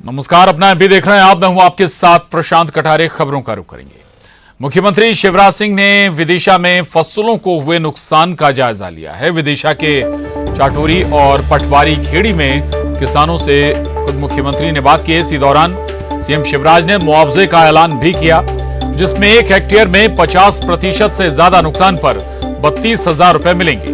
नमस्कार, अपना एमपी देख रहे हैं आप। मैं हूं आपके साथ प्रशांत कटारे। खबरों का रुख करेंगे। मुख्यमंत्री शिवराज सिंह ने विदिशा में फसलों को हुए नुकसान का जायजा लिया है। विदिशा के चाटोरी और पटवारी खेड़ी में किसानों से खुद मुख्यमंत्री ने बात की है। इसी दौरान सीएम शिवराज ने मुआवजे का ऐलान भी किया, जिसमें 1 हेक्टेयर में 50% से ज्यादा नुकसान पर 32,000 रुपए मिलेंगे।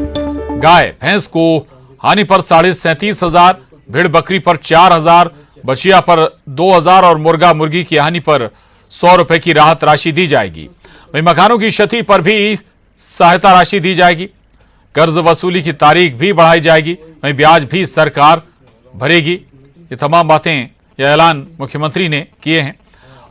गाय भैंस को हानि पर 37,500, भेड़ बकरी पर 4,000, बछिया पर 2,000 और मुर्गा मुर्गी की हानि पर 100 रुपए की राहत राशि दी जाएगी। वहीं मकानों की क्षति पर भी सहायता राशि दी जाएगी। कर्ज वसूली की तारीख भी बढ़ाई जाएगी। वहीं ब्याज भी सरकार भरेगी। ये तमाम बातें, यह ऐलान मुख्यमंत्री ने किए हैं।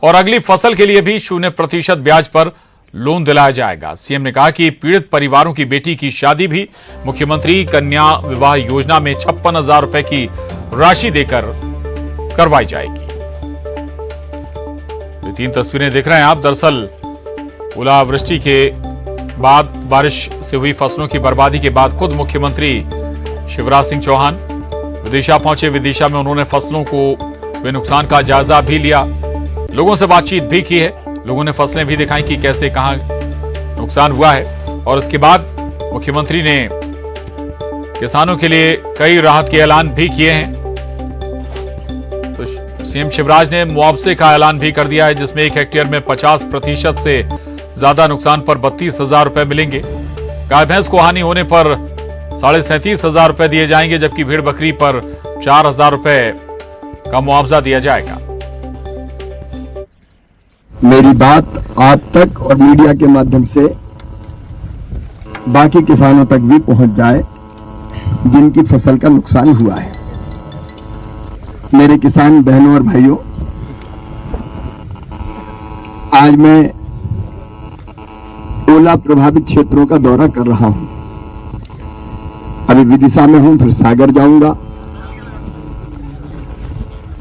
और अगली फसल के लिए भी 0% ब्याज पर लोन दिलाया जाएगा। सीएम ने कहा कि पीड़ित परिवारों की बेटी की शादी भी मुख्यमंत्री कन्या विवाह योजना में 56,000 रुपए की राशि देकर करवाई जाएगी। ये 3 तस्वीरें देख रहे हैं आप। दरअसल ओलावृष्टि के बाद, बारिश से हुई फसलों की बर्बादी के बाद खुद मुख्यमंत्री शिवराज सिंह चौहान विदिशा पहुंचे। विदिशा में उन्होंने फसलों को हुए नुकसान का जायजा भी लिया, लोगों से बातचीत भी की है। लोगों ने फसलें भी दिखाई कि कैसे कहां नुकसान हुआ है। और इसके बाद मुख्यमंत्री ने किसानों के लिए कई राहत के ऐलान भी किए हैं। तो सीएम शिवराज ने मुआवजे का ऐलान भी कर दिया है, जिसमें 1 हेक्टेयर में 50% से ज्यादा नुकसान पर 32,000 रुपए मिलेंगे। गाय भैंस को हानि होने पर 37,500 रुपए दिए जाएंगे, जबकि भेड़ बकरी पर 4,000 रुपए का मुआवजा दिया जाएगा। मेरी बात आप तक और मीडिया के माध्यम से बाकी किसानों तक भी पहुंच जाए जिनकी फसल का नुकसान हुआ है। मेरे किसान बहनों और भाइयों, आज मैं ओला प्रभावित क्षेत्रों का दौरा कर रहा हूं। अभी विदिशा में हूं, फिर सागर जाऊंगा,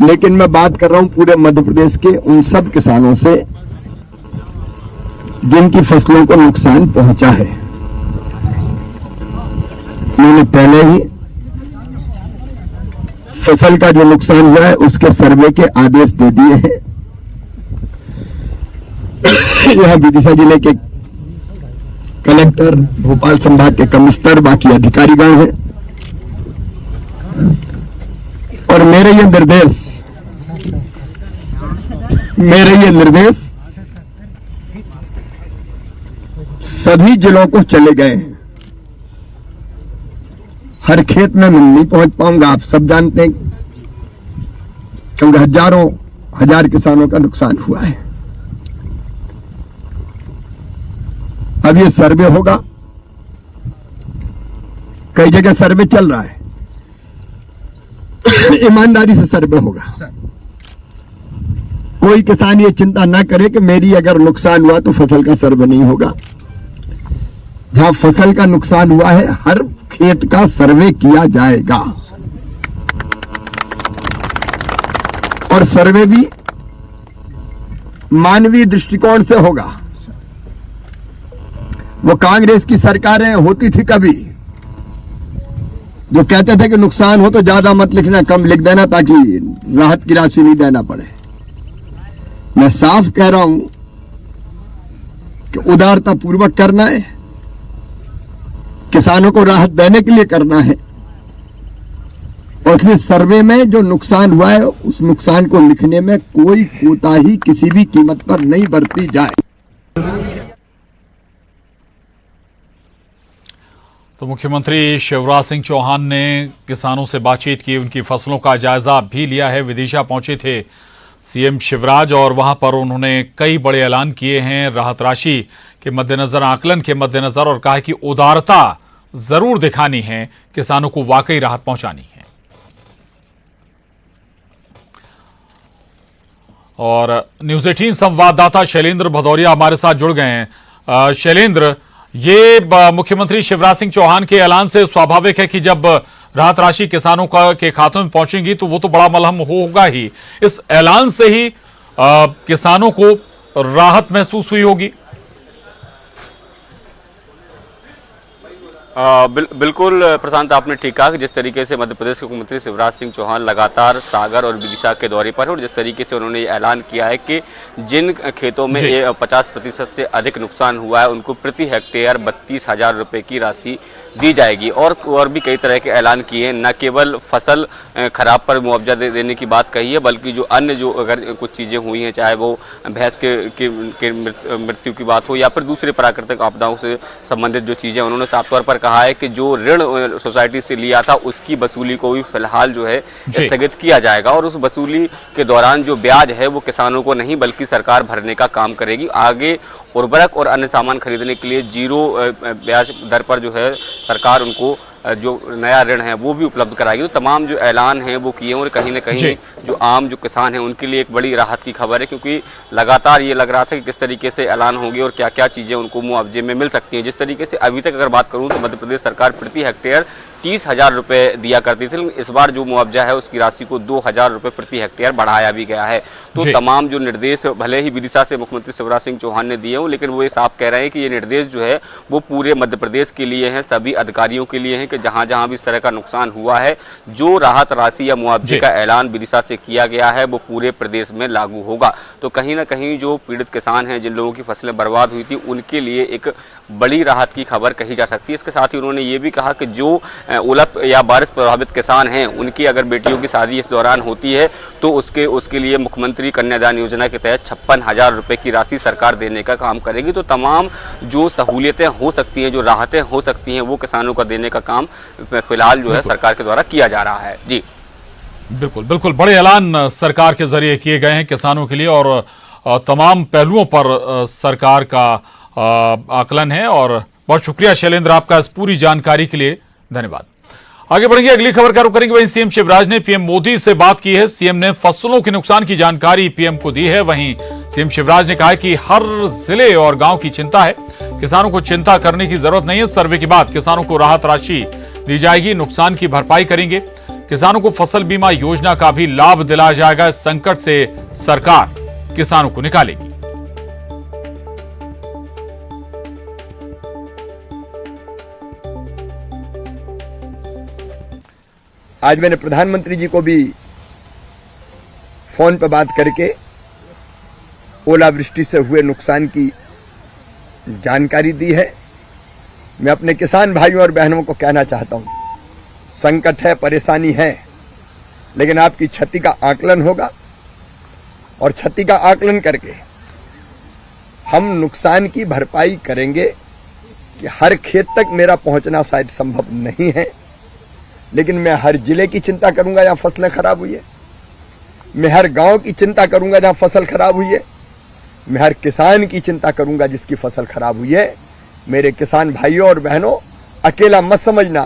लेकिन मैं बात कर रहा हूं पूरे मध्य प्रदेश के उन सब किसानों से जिनकी फसलों को नुकसान पहुंचा है। मैंने पहले ही फसल का जो नुकसान हुआ है उसके सर्वे के आदेश दे दिए हैं। यहां विदिशा जिले के कलेक्टर, भोपाल संभाग के कमिश्नर, बाकी अधिकारीगण हैं। और मेरे ये निर्देश सभी जिलों को चले गए हैं। हर खेत में मैं नहीं पहुंच पाऊंगा, आप सब जानते हैं, क्योंकि हजारों हजार किसानों का नुकसान हुआ है। अब ये सर्वे होगा, कई जगह सर्वे चल रहा है, ईमानदारी से सर्वे होगा। कोई किसान ये चिंता ना करे कि मेरी अगर नुकसान हुआ तो फसल का सर्वे नहीं होगा। जहां फसल का नुकसान हुआ है हर खेत का सर्वे किया जाएगा, और सर्वे भी मानवीय दृष्टिकोण से होगा। वो कांग्रेस की सरकारें होती थी कभी, जो कहते थे कि नुकसान हो तो ज्यादा मत लिखना, कम लिख देना ताकि राहत की राशि नहीं देना पड़े। मैं साफ कह रहा हूं कि उदारता पूर्वक करना है, किसानों को राहत देने के लिए करना है। और इसलिए सर्वे में जो नुकसान हुआ है उस नुकसान को लिखने में कोई कोताही किसी भी कीमत पर नहीं बरती जाए। तो मुख्यमंत्री शिवराज सिंह चौहान ने किसानों से बातचीत की, उनकी फसलों का जायजा भी लिया है। विदिशा पहुंचे थे सीएम शिवराज और वहां पर उन्होंने कई बड़े ऐलान किए हैं राहत राशि के मद्देनजर, आकलन के मद्देनजर, और कहा कि उदारता जरूर दिखानी है, किसानों को वाकई राहत पहुंचानी है। और न्यूज 18 संवाददाता शैलेंद्र भदौरिया हमारे साथ जुड़ गए हैं। शैलेंद्र, ये मुख्यमंत्री शिवराज सिंह चौहान के ऐलान से स्वाभाविक है कि जब राहत राशि किसानों के खातों में पहुंचेंगी तो वो तो बड़ा मलहम होगा ही। इस ऐलान से ही किसानों को राहत महसूस हुई होगी। बिल्कुल प्रशांत, आपने ठीक कहा कि जिस तरीके से मध्य प्रदेश के मुख्यमंत्री शिवराज सिंह चौहान लगातार सागर और विदिशा के दौरे पर है और जिस तरीके से उन्होंने ये ऐलान किया है कि जिन खेतों में 50% से अधिक नुकसान हुआ है उनको प्रति हेक्टेयर 32,000 रुपये की राशि दी जाएगी। और भी कई तरह के ऐलान किए हैं, न केवल फसल खराब पर मुआवजा देने की बात कही है, बल्कि जो अन्य जो अगर कुछ चीज़ें हुई हैं, चाहे वो भैंस के मृत्यु की बात हो या फिर दूसरे प्राकृतिक आपदाओं से संबंधित जो चीज़ें, उन्होंने साफ तौर पर कहा है कि जो ऋण सोसाइटी से लिया था उसकी वसूली को भी फिलहाल जो है स्थगित किया जाएगा और उस वसूली के दौरान जो ब्याज है वो किसानों को नहीं बल्कि सरकार भरने का काम करेगी। आगे उर्वरक और अन्य सामान खरीदने के लिए 0 ब्याज दर पर जो है सरकार उनको जो नया ऋण है वो भी उपलब्ध कराएगी। तो तमाम जो ऐलान हैं वो किए हैं और कहीं ना कहीं जो आम जो किसान हैं उनके लिए एक बड़ी राहत की खबर है, क्योंकि लगातार ये लग रहा था कि किस तरीके से ऐलान होगी और क्या क्या चीज़ें उनको मुआवजे में मिल सकती हैं। जिस तरीके से अभी तक अगर बात करूँ तो मध्य प्रदेश सरकार प्रति हेक्टेयर 30,000 रुपये दिया करती थी, लेकिन इस बार जो मुआवजा है उसकी राशि को 2,000 रुपये प्रति हेक्टेयर बढ़ाया भी गया है। तो तमाम जो निर्देश भले ही विदिशा से मुख्यमंत्री शिवराज सिंह चौहान ने दिए हों, लेकिन वो ये साफ कह रहे हैं कि ये निर्देश जो है वो पूरे मध्य प्रदेश के लिए हैं, सभी अधिकारियों के लिए हैं कि जहां जहां भी इस तरह का नुकसान हुआ है, जो राहत राशि या मुआवजे का ऐलान विदिशा से किया गया है वो पूरे प्रदेश में लागू होगा। तो कहीं ना कहीं जो पीड़ित किसान हैं, जिन लोगों की फसलें बर्बाद हुई थी, उनके लिए एक बड़ी राहत की खबर कही जा सकती है। इसके साथ ही उन्होंने ये भी कहा कि जो ओला या बारिश प्रभावित किसान हैं, उनकी अगर बेटियों की शादी इस दौरान होती है तो उसके लिए मुख्यमंत्री कन्यादान योजना के तहत 56,000 रुपये की राशि सरकार देने का काम करेगी। तो तमाम जो सहूलियतें हो सकती हैं, जो राहतें हो सकती हैं, वो किसानों का देने का काम फिलहाल जो है सरकार के द्वारा किया जा रहा है। जी बिल्कुल बिल्कुल, बड़े ऐलान सरकार के जरिए किए गए हैं किसानों के लिए और तमाम पहलुओं पर सरकार का आकलन है। और बहुत शुक्रिया शैलेंद्र आपका इस पूरी जानकारी के लिए, धन्यवाद। आगे बढ़ेंगे, अगली खबर का रुख करेंगे। वहीं सीएम शिवराज ने पीएम मोदी से बात की है। सीएम ने फसलों के नुकसान की जानकारी पीएम को दी है। वहीं सीएम शिवराज ने कहा कि हर जिले और गांव की चिंता है, किसानों को चिंता करने की जरूरत नहीं है। सर्वे के बाद किसानों को राहत राशि दी जाएगी, नुकसान की भरपाई करेंगे। किसानों को फसल बीमा योजना का भी लाभ दिलाया जाएगा। इस संकट से सरकार किसानों को निकालेगी। आज मैंने प्रधानमंत्री जी को भी फोन पर बात करके ओलावृष्टि से हुए नुकसान की जानकारी दी है। मैं अपने किसान भाइयों और बहनों को कहना चाहता हूं, संकट है, परेशानी है, लेकिन आपकी क्षति का आकलन होगा और क्षति का आकलन करके हम नुकसान की भरपाई करेंगे। कि हर खेत तक मेरा पहुंचना शायद संभव नहीं है, लेकिन मैं हर जिले की चिंता करूंगा जहां फसलें खराब हुई है, मैं हर गांव की चिंता करूंगा जहां फसल खराब हुई है, मैं हर किसान की चिंता करूंगा जिसकी फसल खराब हुई है। मेरे किसान भाइयों और बहनों, अकेला मत समझना,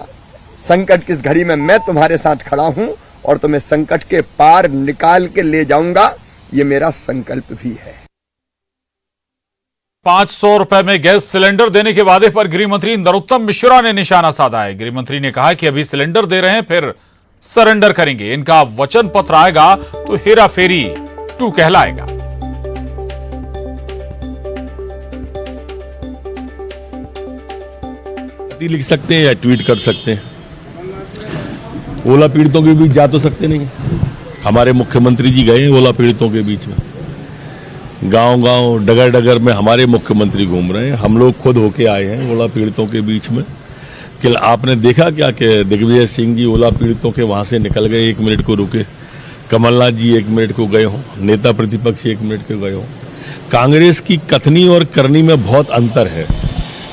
संकट किस घड़ी में मैं तुम्हारे साथ खड़ा हूं और तुम्हें संकट के पार निकाल के ले जाऊंगा, ये मेरा संकल्प भी है। 500 रुपए में गैस सिलेंडर देने के वादे पर गृह मंत्री नरोत्तम मिश्रा ने निशाना साधा है। गृह मंत्री ने कहा कि अभी सिलेंडर दे रहे हैं, फिर सरेंडर करेंगे। इनका वचन पत्र आएगा तो हेरा फेरी 2 कहलाएगा। लिख सकते हैं या ट्वीट कर सकते हैं। ओला पीड़ितों के बीच जा तो सकते नहीं। हमारे मुख्यमंत्री जी गए ओला पीड़ितों के बीच में, गांव-गांव, डगर-डगर में हमारे मुख्यमंत्री घूम रहे हैं। हम लोग खुद होके आए हैं ओला पीड़ितों के बीच में। कि आपने देखा क्या कि दिग्विजय सिंह जी ओला पीड़ितों के वहां से निकल गए, 1 मिनट को रुके। कमलनाथ जी 1 मिनट को गए हों, नेता प्रतिपक्ष 1 मिनट को गए हों। कांग्रेस की कथनी और करनी में बहुत अंतर है।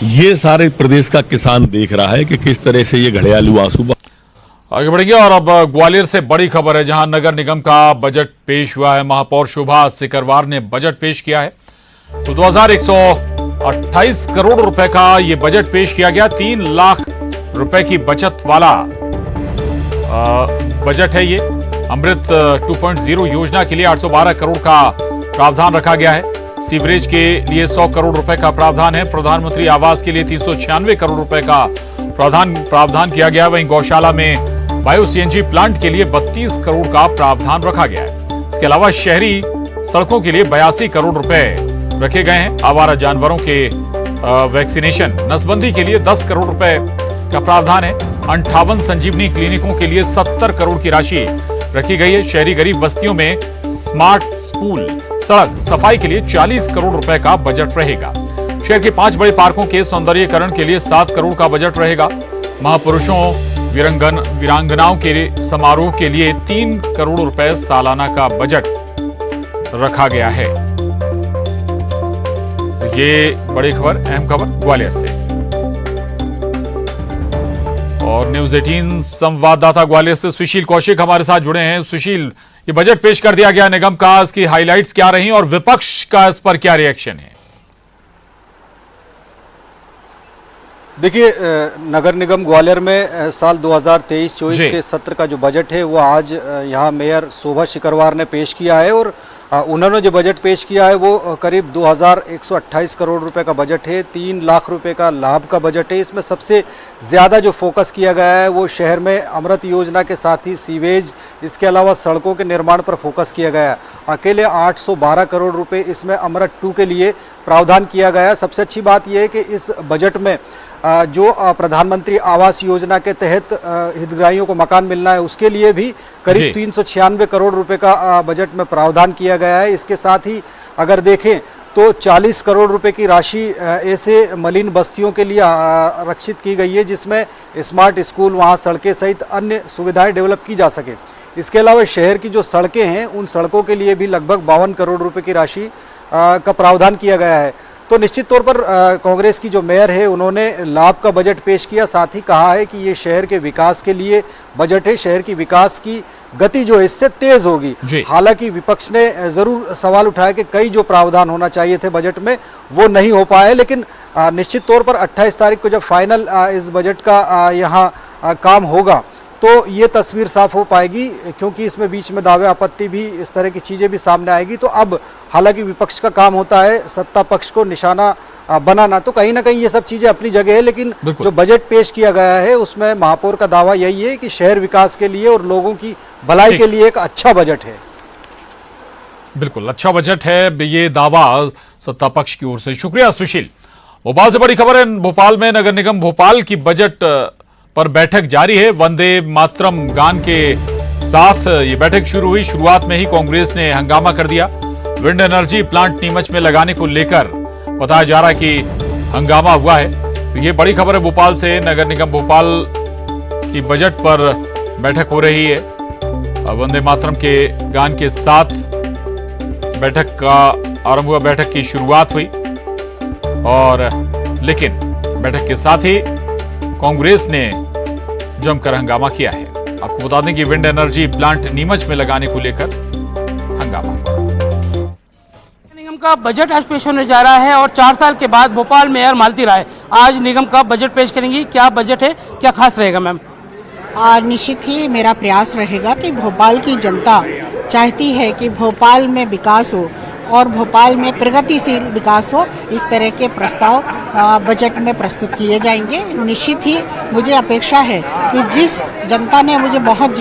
ये सारे प्रदेश का किसान देख रहा है कि किस तरह से ये घड़ियालू आंसू। आगे बढ़ेंगे और अब ग्वालियर से बड़ी खबर है, जहां नगर निगम का बजट पेश हुआ है। महापौर शोभा सिकरवार ने बजट पेश किया है। तो 2128 करोड़ रुपए का ये बजट पेश किया गया। 3 लाख रुपए की बचत वाला बजट है ये। अमृत 2.0 योजना के लिए 812 करोड़ का प्रावधान रखा गया है। सीवरेज के लिए 100 करोड़ रुपए का प्रावधान है। प्रधानमंत्री आवास के लिए 396 करोड़ रुपए का प्रावधान किया गया। वहीं गौशाला में बायो सीएनजी प्लांट के लिए 32 करोड़ का प्रावधान रखा गया है। इसके अलावा शहरी सड़कों के लिए 82 करोड़ रुपए रखे गए हैं। आवारा जानवरों के वैक्सीनेशन, नसबंदी के लिए 10 करोड़ रुपए का प्रावधान है। 58 संजीवनी क्लिनिकों के लिए 70 करोड़ की राशि रखी गई है। शहरी गरीब बस्तियों में स्मार्ट स्कूल, सड़क, सफाई के लिए 40 करोड़ रुपए का बजट रहेगा। शहर के 5 बड़े पार्कों के सौंदर्यीकरण के लिए 7 करोड़ का बजट रहेगा। महापुरुषों, वीरांगनाओं के समारोह के लिए 3 करोड़ रुपए सालाना का बजट रखा गया है। तो ये बड़ी खबर, अहम खबर ग्वालियर से। और न्यूज 18 संवाददाता ग्वालियर से सुशील कौशिक हमारे साथ जुड़े हैं। सुशील, ये बजट पेश कर दिया गया निगम का, इसकी हाइलाइट्स क्या रही और विपक्ष का इस पर क्या रिएक्शन है? देखिए, नगर निगम ग्वालियर में साल 2023-24 के सत्र का जो बजट है वो आज यहाँ मेयर शोभा शिकरवार ने पेश किया है। और उन्होंने जो बजट पेश किया है वो करीब 2128 करोड़ रुपए का बजट है। 3 लाख रुपए का लाभ का बजट है। इसमें सबसे ज़्यादा जो फोकस किया गया है वो शहर में अमृत योजना के साथ ही सीवेज, इसके अलावा सड़कों के निर्माण पर फोकस किया गया है। अकेले 812 करोड़ रुपए इसमें अमृत 2 के लिए प्रावधान किया गया है। सबसे अच्छी बात यह है कि इस बजट में जो प्रधानमंत्री आवास योजना के तहत हितग्राहियों को मकान मिलना है उसके लिए भी करीब 396 करोड़ रुपए का बजट में प्रावधान किया गया है। इसके साथ ही अगर देखें तो 40 करोड़ रुपए की राशि ऐसे मलिन बस्तियों के लिए आरक्षित की गई है जिसमें स्मार्ट स्कूल, वहाँ सड़कें सहित अन्य सुविधाएं डेवलप की जा सके। इसके अलावा शहर की जो सड़कें हैं उन सड़कों के लिए भी लगभग 52 करोड़ रुपए की राशि का प्रावधान किया गया है। तो निश्चित तौर पर कांग्रेस की जो मेयर है उन्होंने लाभ का बजट पेश किया, साथ ही कहा है कि ये शहर के विकास के लिए बजट है। शहर की विकास की गति जो है इससे तेज होगी। हालांकि विपक्ष ने जरूर सवाल उठाया कि कई जो प्रावधान होना चाहिए थे बजट में वो नहीं हो पाए, लेकिन निश्चित तौर पर 28 तारीख को जब फाइनल इस बजट का यहाँ काम होगा तो ये तस्वीर साफ हो पाएगी, क्योंकि इसमें बीच में दावे आपत्ति भी, इस तरह की चीजें भी सामने आएगी। तो अब हालांकि विपक्ष का काम होता है सत्ता पक्ष को निशाना बनाना, तो कहीं ना कहीं ये सब चीजें अपनी जगह है। लेकिन जो बजट पेश किया गया है उसमें महापौर का दावा यही है कि शहर विकास के लिए और लोगों की भलाई के लिए एक अच्छा बजट है। बिल्कुल अच्छा बजट है, ये दावा सत्ता पक्ष की ओर से। शुक्रिया सुशील। भोपाल से बड़ी खबर है। भोपाल में नगर निगम भोपाल की बजट पर बैठक जारी है। वंदे मातरम गान के साथ ये बैठक शुरू हुई। शुरुआत में ही कांग्रेस ने हंगामा कर दिया। विंड एनर्जी प्लांट नीमच में लगाने को लेकर बताया जा रहा है कि हंगामा हुआ है। तो ये बड़ी खबर है भोपाल से। नगर निगम भोपाल की बजट पर बैठक हो रही है। वंदे मातरम के गान के साथ बैठक का आरंभ हुआ, बैठक की शुरुआत हुई। और लेकिन बैठक के साथ ही कांग्रेस ने जमकर हंगामा किया है। आपको बता दें कि विंड एनर्जी प्लांट नीमच में लगाने को लेकर हंगामा। निगम का बजट आज पेश होने जा रहा है और 4 साल के बाद भोपाल मेयर मालती राय आज निगम का बजट पेश करेंगी। क्या बजट है, क्या खास रहेगा मैम? निश्चित ही मेरा प्रयास रहेगा कि भोपाल की जनता चाहती है कि भोपाल में विकास हो और भोपाल में प्रगतिशील विकास हो। इस तरह के प्रस्ताव बजट में प्रस्तुत किए जाएंगे। निश्चित ही मुझे अपेक्षा है कि जिस जनता ने मुझे बहुत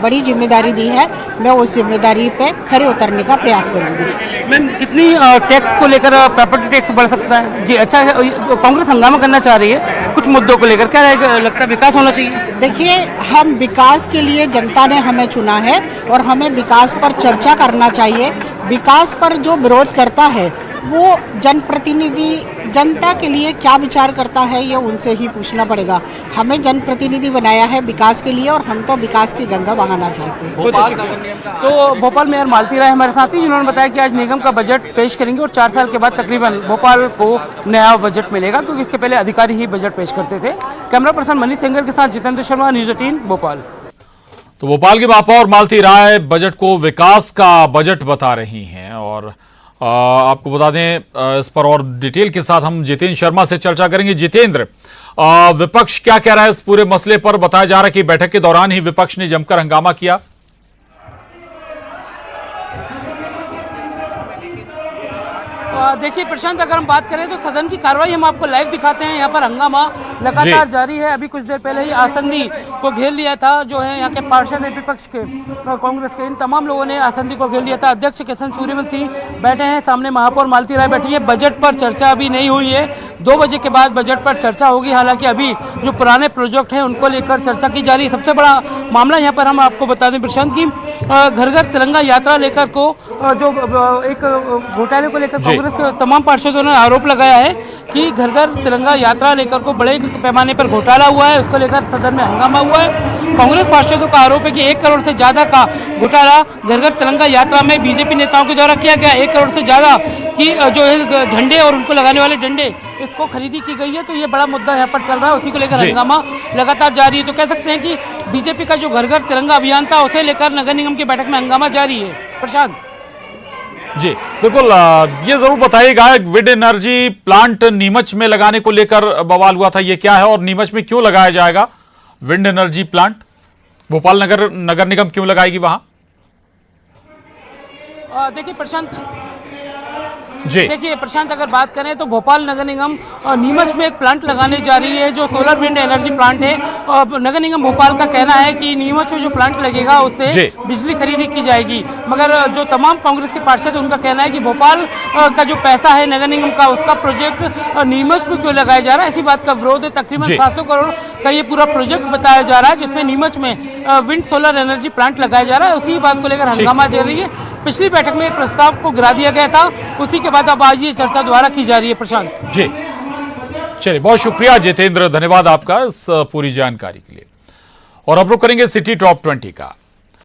बड़ी जिम्मेदारी दी है, मैं उस जिम्मेदारी पे खरे उतरने का प्रयास करूंगी। मैम, कितनी टैक्स को लेकर प्रॉपर्टी टैक्स बढ़ सकता है? जी अच्छा, कांग्रेस हंगामा करना चाह रही है कुछ मुद्दों को लेकर, क्या लगता है विकास होना चाहिए? देखिए, हम विकास के लिए जनता ने हमें चुना है और हमें विकास पर चर्चा करना चाहिए। विकास पर जो विरोध करता है वो जनप्रतिनिधि जनता के लिए क्या विचार करता है ये उनसे ही पूछना पड़ेगा। हमें जनप्रतिनिधि बनाया है विकास के लिए और हम तो विकास की गंगा बहाना चाहते हैं। तो भोपाल मेयर मालती राय हमारे साथ ही, जिन्होंने बताया कि आज निगम का बजट पेश करेंगे और 4 साल के बाद तकरीबन भोपाल को नया बजट मिलेगा, क्योंकि इसके पहले अधिकारी ही बजट पेश करते थे। कैमरा पर्सन मनीष सेंगर के साथ जितेंद्र शर्मा, न्यूज 18 भोपाल। तो भोपाल की महापौर मालती राय बजट को विकास का बजट बता रही हैं। और आपको बता दें इस पर और डिटेल के साथ हम जितेंद्र शर्मा से चर्चा करेंगे। जितेंद्र, विपक्ष क्या कह रहा है इस पूरे मसले पर? बताया जा रहा है कि बैठक के दौरान ही विपक्ष ने जमकर हंगामा किया। देखिए प्रशांत, अगर हम बात करें तो सदन की कार्रवाई हम आपको लाइव दिखाते हैं। यहाँ पर हंगामा लगातार जारी है। अभी कुछ देर पहले ही आसंदी को घेर लिया था, जो है यहाँ के पार्षद विपक्ष के कांग्रेस के, इन तमाम लोगों ने आसंदी को घेर लिया था। अध्यक्ष किशन सूर्यवंशी बैठे हैं, सामने महापौर मालती राय बैठी है। बजट पर चर्चा अभी नहीं हुई है, 2 बजे के बाद बजट पर चर्चा होगी। हालांकि अभी जो पुराने प्रोजेक्ट हैं उनको लेकर चर्चा की जा रही है। सबसे बड़ा मामला यहाँ पर हम आपको बता दें प्रशांत की घर घर तिरंगा यात्रा लेकर को जो एक घोटाले को लेकर कांग्रेस के तमाम पार्षदों ने आरोप लगाया है कि घर घर तिरंगा यात्रा लेकर को बड़े पैमाने पर घोटाला हुआ है। उसको लेकर सदन में हंगामा हुआ है। कांग्रेस पार्षदों का आरोप है कि 1 करोड़ से ज्यादा का घोटाला घर घर तिरंगा यात्रा में बीजेपी नेताओं के द्वारा किया गया। 1 करोड़ से ज्यादा की जो है झंडे और उनको लगाने वाले डंडे इसको खरीदी की गई है। तो ये बड़ा मुद्दा यहाँ पर चल रहा है, उसी को लेकर हंगामा लगातार जारी है। तो कह सकते हैं कि बीजेपी का जो घर घर तिरंगा अभियान था उसे लेकर नगर निगम की बैठक में हंगामा जारी है। प्रशांत जी बिल्कुल, ये जरूर बताइएगा, विंड एनर्जी प्लांट नीमच में लगाने को लेकर बवाल हुआ था, ये क्या है और नीमच में क्यों लगाया जाएगा विंड एनर्जी प्लांट? भोपाल नगर निगम क्यों लगाएगी वहां? देखिए प्रशांत जी देखिए प्रशांत, अगर बात करें तो भोपाल नगर निगम नीमच में एक प्लांट लगाने जा रही है जो सोलर विंड एनर्जी प्लांट है। और नगर निगम भोपाल का कहना है कि नीमच में जो प्लांट लगेगा उससे बिजली खरीदी की जाएगी। मगर जो तमाम कांग्रेस के पार्षद उनका कहना है कि भोपाल का जो पैसा है नगर निगम का उसका प्रोजेक्ट नीमच में क्यों लगाया जा रहा है, ऐसी बात का विरोध है। तकरीबन 700 करोड़ का ये पूरा प्रोजेक्ट बताया जा रहा है जिसमें नीमच में विंड सोलर एनर्जी प्लांट लगाया जा रहा है। उसी बात को लेकर हंगामा जारी है। पिछली बैठक में प्रस्ताव को गिरा दिया गया था, उसी के बाद अब आज ये चर्चा दोबारा की जा रही है। प्रशांत जी चलिए, बहुत शुक्रिया जितेंद्र, धन्यवाद आपका इस पूरी जानकारी के लिए। और अब रुक करेंगे सिटी टॉप 20 का।